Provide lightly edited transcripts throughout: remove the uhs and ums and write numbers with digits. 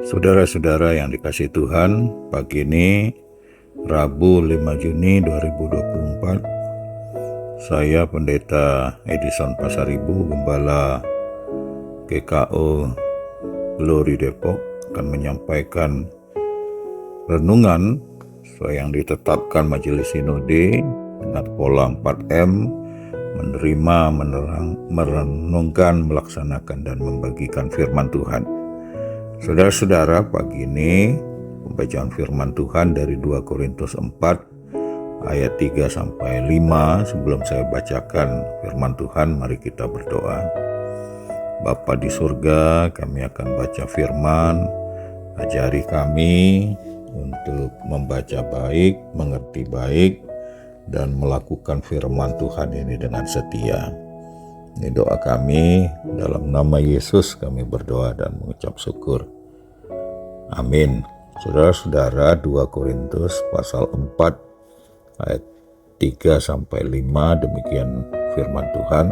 Saudara-saudara yang dikasihi Tuhan, pagi ini Rabu 5 Juni 2024, saya Pendeta Edison Pasaribu, Gembala GKO Glory Depok, akan menyampaikan renungan sesuai yang ditetapkan Majelis Sinode dengan pola 4M, menerima, merenungkan, melaksanakan, dan membagikan firman Tuhan. Saudara-saudara, pagi ini pembacaan firman Tuhan dari 2 Korintus 4 ayat 3-5. Sebelum saya bacakan firman Tuhan, mari kita berdoa. Bapa di surga, kami akan baca firman. Ajari kami untuk membaca baik, mengerti baik, dan melakukan firman Tuhan ini dengan setia. Ini doa kami, dalam nama Yesus kami berdoa dan mengucap syukur. Amin. Saudara-saudara, 2 Korintus pasal 4 ayat 3-5, demikian firman Tuhan.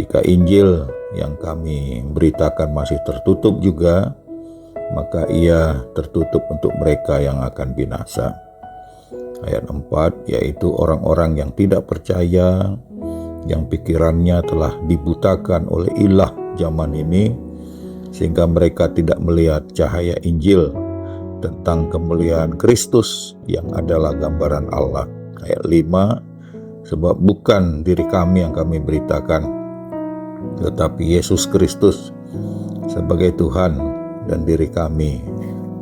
Jika Injil yang kami beritakan masih tertutup juga, maka ia tertutup untuk mereka yang akan binasa. Ayat 4, yaitu orang-orang yang tidak percaya, yang pikirannya telah dibutakan oleh ilah zaman ini, sehingga mereka tidak melihat cahaya Injil tentang kemuliaan Kristus yang adalah gambaran Allah. Ayat 5, sebab bukan diri kami yang kami beritakan, tetapi Yesus Kristus sebagai Tuhan, dan diri kami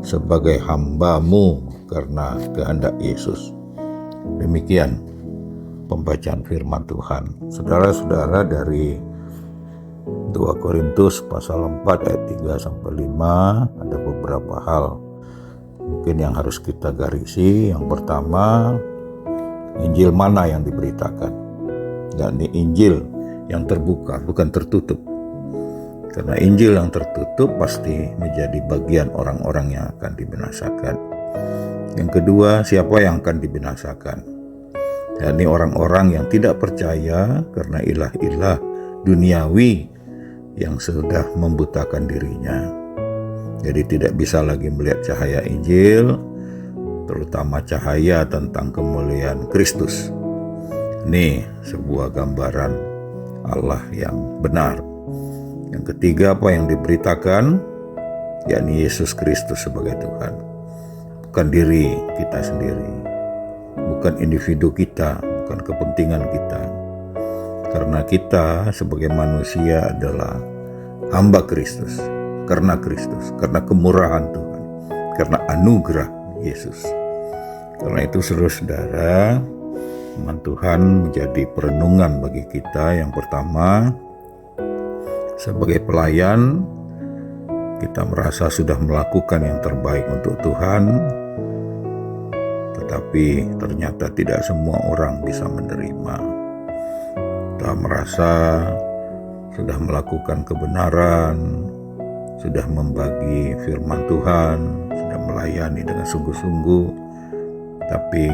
sebagai hamba-Mu karena kehendak Yesus. Demikian pembacaan firman Tuhan. Saudara-saudara, dari 2 Korintus pasal 4 ayat 3-5 ada beberapa hal mungkin yang harus kita garisi. Yang pertama, Injil mana yang diberitakan? Yakni Injil yang terbuka, bukan tertutup. Karena Injil yang tertutup pasti menjadi bagian orang-orang yang akan dibinasakan. Yang kedua, siapa yang akan dibinasakan? Yakni orang-orang yang tidak percaya karena ilah-ilah duniawi yang sudah membutakan dirinya. Jadi tidak bisa lagi melihat cahaya Injil, terutama cahaya tentang kemuliaan Kristus. Ini sebuah gambaran Allah yang benar. Yang ketiga, apa yang diberitakan? Yakni Yesus Kristus sebagai Tuhan. Bukan diri kita sendiri, bukan individu kita, bukan kepentingan kita. Karena kita sebagai manusia adalah hamba Kristus, karena kemurahan Tuhan, karena anugerah Yesus. Karena itu saudara-saudara, firman Tuhan menjadi perenungan bagi kita. Yang pertama, sebagai pelayan, kita merasa sudah melakukan yang terbaik untuk Tuhan, tetapi ternyata tidak semua orang bisa menerima. Kita merasa sudah melakukan kebenaran, sudah membagi firman Tuhan, sudah melayani dengan sungguh-sungguh, tapi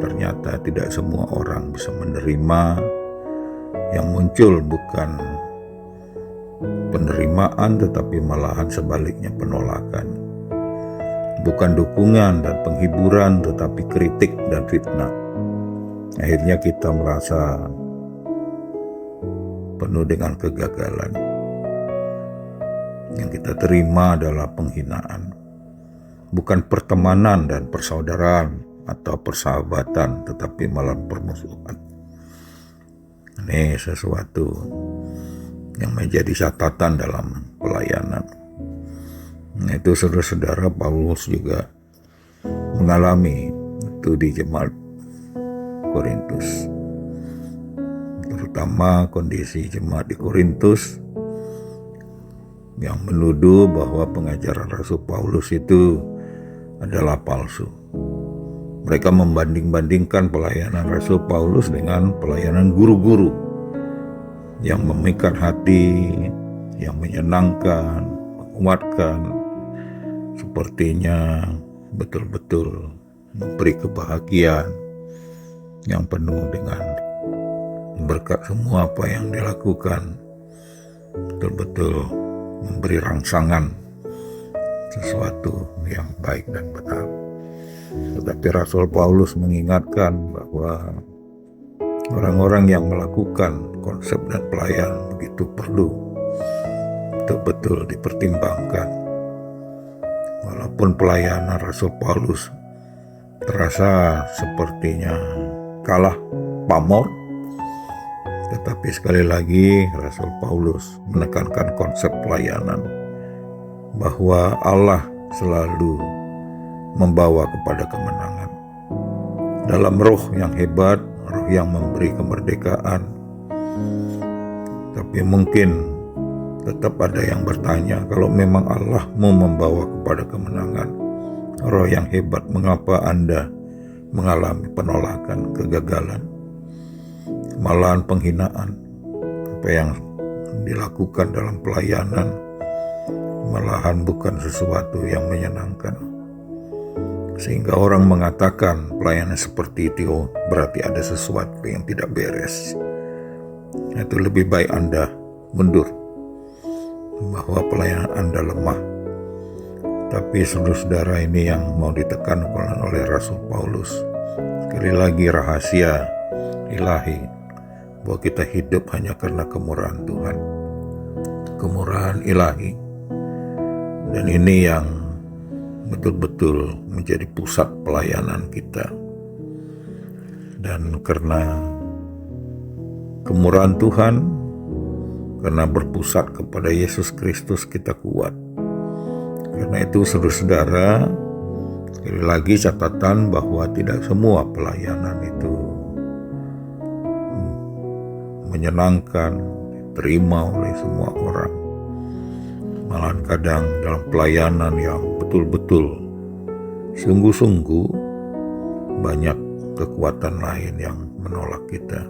ternyata tidak semua orang bisa menerima. Yang muncul bukan penerimaan, tetapi malahan sebaliknya penolakan. Bukan dukungan dan penghiburan, tetapi kritik dan fitnah. Akhirnya kita merasa penuh dengan kegagalan. Yang kita terima adalah penghinaan. Bukan pertemanan dan persaudaraan atau persahabatan, tetapi malah permusuhan. Ini sesuatu yang menjadi catatan dalam pelayanan. Nah, itu saudara-saudara, Paulus juga mengalami itu di jemaat Korintus. Terutama kondisi jemaat di Korintus yang menuduh bahwa pengajaran Rasul Paulus itu adalah palsu. Mereka membanding-bandingkan pelayanan Rasul Paulus dengan pelayanan guru-guru yang memikat hati, yang menyenangkan, menguatkan, sepertinya betul-betul memberi kebahagiaan yang penuh dengan berkat. Semua apa yang dilakukan betul-betul memberi rangsangan sesuatu yang baik dan benar. Tetapi Rasul Paulus mengingatkan bahwa orang-orang yang melakukan konsep dan pelayanan begitu perlu betul-betul dipertimbangkan. Walaupun pelayanan Rasul Paulus terasa sepertinya kalah pamor, tetapi sekali lagi Rasul Paulus menekankan konsep pelayanan bahwa Allah selalu membawa kepada kemenangan dalam roh yang hebat, roh yang memberi kemerdekaan. Tapi mungkin tetap ada yang bertanya, kalau memang Allah mau membawa kepada kemenangan, roh yang hebat, mengapa Anda mengalami penolakan, kegagalan, malahan penghinaan? Apa yang dilakukan dalam pelayanan malahan bukan sesuatu yang menyenangkan, sehingga orang mengatakan pelayanan seperti itu berarti ada sesuatu yang tidak beres. Itu lebih baik Anda mundur, bahwa pelayanan Anda lemah. Tapi saudara-saudara, ini yang mau ditekankan oleh Rasul Paulus. Sekali lagi, rahasia ilahi bahwa kita hidup hanya karena kemurahan Tuhan, kemurahan ilahi. Dan ini yang betul-betul menjadi pusat pelayanan kita. Dan karena kemurahan Tuhan, karena berpusat kepada Yesus Kristus, kita kuat. Karena itu saudara-saudara, sekali lagi catatan bahwa tidak semua pelayanan itu menyenangkan, diterima oleh semua orang. Malahan kadang dalam pelayanan yang betul-betul sungguh-sungguh, banyak kekuatan lain yang menolak kita.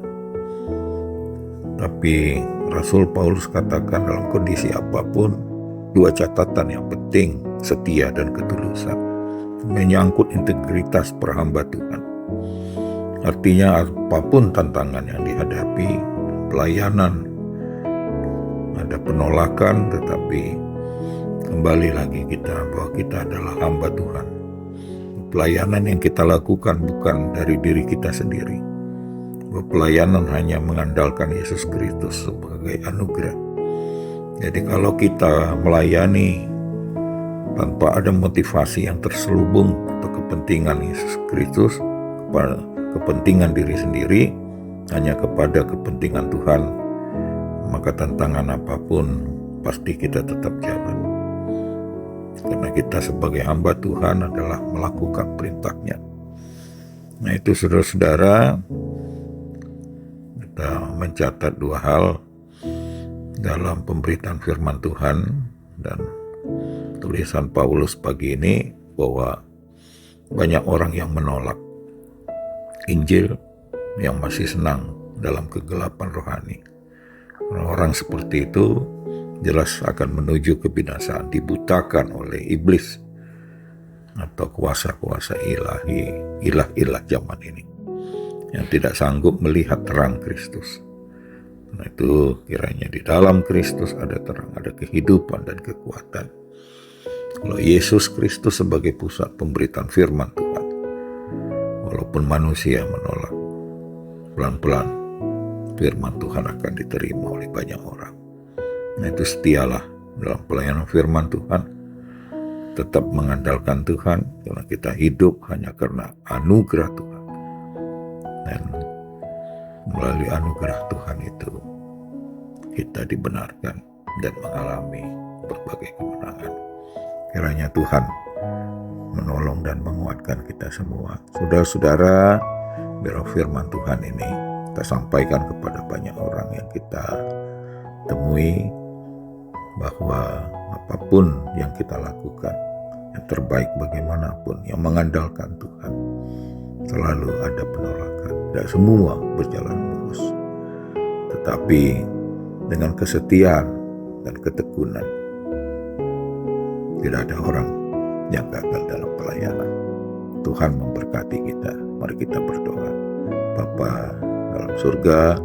Tapi Rasul Paulus katakan dalam kondisi apapun, dua catatan yang penting, setia dan ketulusan, menyangkut integritas perhamba Tuhan. Artinya apapun tantangan yang dihadapi, pelayanan, ada penolakan, tetapi kembali lagi kita bahwa kita adalah hamba Tuhan. Pelayanan yang kita lakukan bukan dari diri kita sendiri. Bahwa pelayanan hanya mengandalkan Yesus Kristus sebagai anugerah. Jadi kalau kita melayani tanpa ada motivasi yang terselubung atau kepentingan Yesus Kristus, kepada kepentingan diri sendiri, hanya kepada kepentingan Tuhan, maka tantangan apapun pasti kita tetap jalan. Karena kita sebagai hamba Tuhan adalah melakukan perintah-Nya. Nah itu saudara-saudara, kita mencatat dua hal dalam pemberitaan firman Tuhan dan tulisan Paulus pagi ini, bahwa banyak orang yang menolak Injil, yang masih senang dalam kegelapan rohani. Orang-orang seperti itu jelas akan menuju kebinasaan, dibutakan oleh iblis atau kuasa-kuasa ilahi, ilah-ilah zaman ini yang tidak sanggup melihat terang Kristus. Nah itu kiranya di dalam Kristus ada terang, ada kehidupan dan kekuatan. Kalau Yesus Kristus sebagai pusat pemberitaan firman Tuhan, walaupun manusia menolak, pelan-pelan firman Tuhan akan diterima oleh banyak orang. Nah itu setialah dalam pelayanan firman Tuhan, tetap mengandalkan Tuhan, karena kita hidup hanya karena anugerah Tuhan. Dan melalui anugerah Tuhan itu kita dibenarkan dan mengalami berbagai kemenangan. Kiranya Tuhan menolong dan menguatkan kita semua. Saudara-saudara, biar firman Tuhan ini kita sampaikan kepada banyak orang yang kita temui, bahwa apapun yang kita lakukan, yang terbaik bagaimanapun, yang mengandalkan Tuhan, selalu ada penolakan. Tidak semua berjalan mulus, tetapi dengan kesetiaan dan ketekunan, tidak ada orang yang gagal dalam pelayanan. Tuhan memberkati kita. Mari kita berdoa. Bapa dalam surga,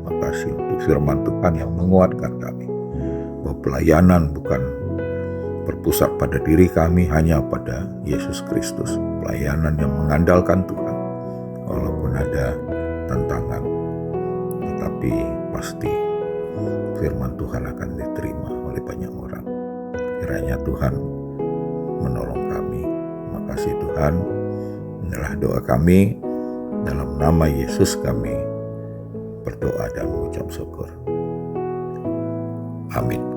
makasih untuk firman Tuhan yang menguatkan kami, bahwa pelayanan bukan berpusat pada diri kami hanya pada Yesus Kristus. Pelayanan yang mengandalkan Tuhan. Walaupun ada tantangan, tetapi pasti firman Tuhan akan diterima oleh banyak orang. Kiranya Tuhan menolong kami. Makasih Tuhan. Inilah doa kami. Dalam nama Yesus kami berdoa dan mengucap syukur. Amin.